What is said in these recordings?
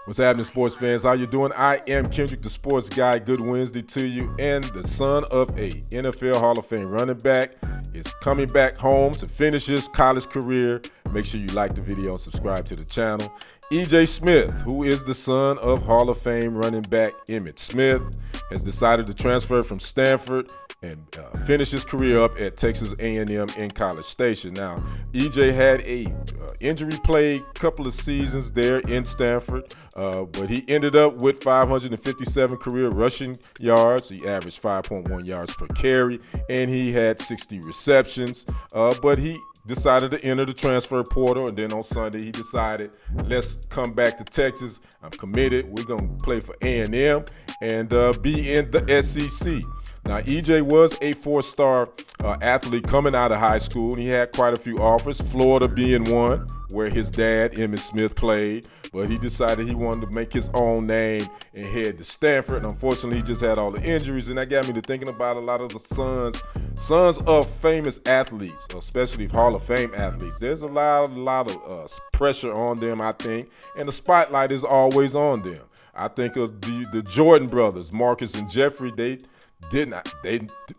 What's happening, sports fans? How you doing? I am Kendrick, the sports guy. Good Wednesday to you. And the son of a NFL Hall of Fame running back is coming back home to finish his college career. Make sure you like the video and subscribe to the channel. E.J.Smith, who is the son of Hall of Fame running back E.J.Smith, has decided to transfer from Stanford and finish his career up at Texas A&M in College Station. Now, E.J. had a injury-plagued couple of seasons there in Stanford, but he ended up with 557 career rushing yards. He averaged 5.1 yards per carry, and he had 60 receptions, but he decided to enter the transfer portal, and then on Sunday he decided, let's come back to Texas. I'm committed. We're going to play for A&M and be in the SEC. Now, E.J. was a four-star athlete coming out of high school, and he had quite a few offers, Florida being one, where his dad, E.J.Smith, played, but he decided he wanted to make his own name and head to Stanford. And unfortunately, he just had all the injuries, and that got me to thinking about a lot of the sons of famous athletes, especially Hall of Fame athletes. There's a lot of pressure on them, I think, and the spotlight is always on them. I think of the Jordan brothers, Marcus and Jeffrey. They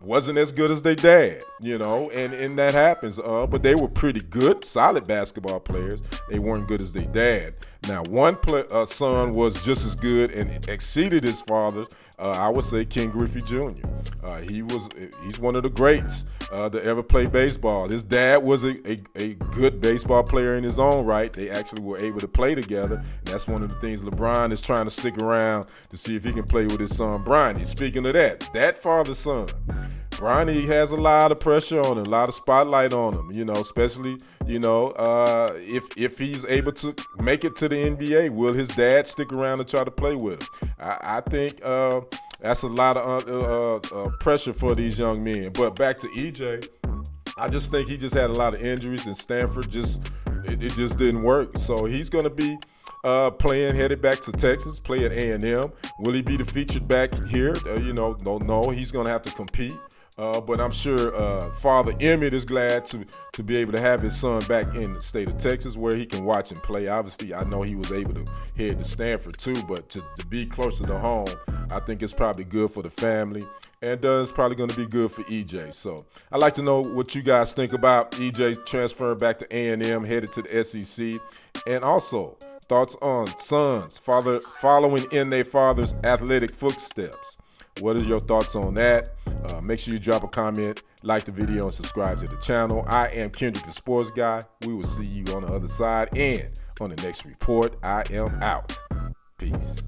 wasn't as good as their dad, and that happens. But they were pretty good, solid basketball players. They weren't good as their dad. Now, one son was just as good and exceeded his father. I would say Ken Griffey Jr. He's one of the greats to ever play baseball. His dad was a good baseball player in his own right. They actually were able to play together. And that's one of the things LeBron is trying to stick around to see if he can play with his son Bronny. Speaking of that father's son, Bronny has a lot of pressure on him, a lot of spotlight on him, especially, if he's able to make it to the NBA, will his dad stick around and try to play with him? I think that's a lot of pressure for these young men. But back to E.J., I just think he just had a lot of injuries, and Stanford it just didn't work. So he's going to be headed back to Texas, play at A&M. Will he be the featured back here? Don't know. He's going to have to compete. But I'm sure Father Emmett is glad to be able to have his son back in the state of Texas where he can watch him play. Obviously, I know he was able to head to Stanford too, but to be closer to home, I think it's probably good for the family, and it's probably going to be good for E.J. So I'd like to know what you guys think about E.J. transferring back to A&M, headed to the SEC, and also thoughts on sons following in their father's athletic footsteps. What is your thoughts on that? Make sure you drop a comment, like the video, and subscribe to the channel. I am Kendrick, the sports guy. We will see you on the other side, and on the next report. I am out. Peace.